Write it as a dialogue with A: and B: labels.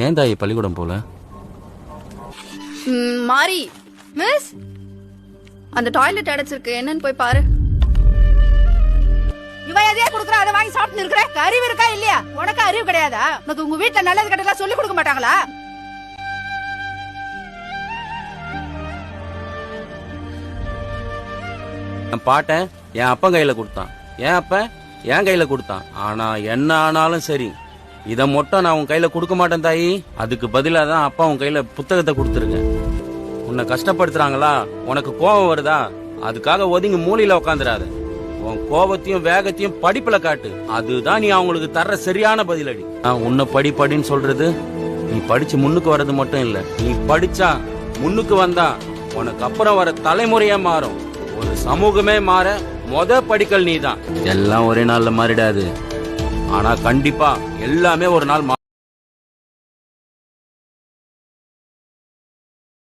A: ஏன் தாயி பள்ளிக்கூடம் போல?
B: மாறி மிஸ், அந்த டாய்லெட் அடைச்சிருக்கு, என்னன்னு போய் பாரு.
C: இவன் எதையா குடுக்குற, அதை வாங்கி சாப்பிட்டு இருக்கிற? அறிவு இருக்கா இல்லையா? உனக்கு அறிவு கிடையாதா? உனக்கு உங்க வீட்டுல நல்லது கெட்டதா சொல்லி கொடுக்க மாட்டாங்களா?
A: என் பாட்டன் என் அப்பன் கையில கொடுத்தான், என் அப்பன் என் கையில கொடுத்தான். ஆனா என்ன ஆனாலும் சரி, இத மட்டும் நான் உன் கையில கொடுக்க மாட்டேன் தாயி. அதுக்கு பதிலா தான் அப்பா உன் கையில புத்தகத்தை கொடுத்துருக்கேன். உன்னை கஷ்டப்படுத்துறாங்களா, உனக்கு கோபம் வருதா, அதுக்காக ஒதுங்கி மூலையில உட்காந்துடாத. உன் கோபத்தையும் வேகத்தையும் படிப்புல காட்டு. அதுதான் நீ அவங்களுக்கு தர்ற சரியான பதிலடி. நான் உன்னை படின்னு சொல்றது, நீ படிச்சு முன்னுக்கு வர்றது மட்டும் இல்ல, நீ படிச்சா முன்னுக்கு வந்தா உனக்கு அப்புறம் வர தலைமுறையே மாறும். ஒரு சமூகமே மாற படிக்கல் நீதான். எல்லாம் ஒரே நாள்ல மாறிடாது, ஆனா கண்டிப்பா எல்லாமே ஒரு நாள்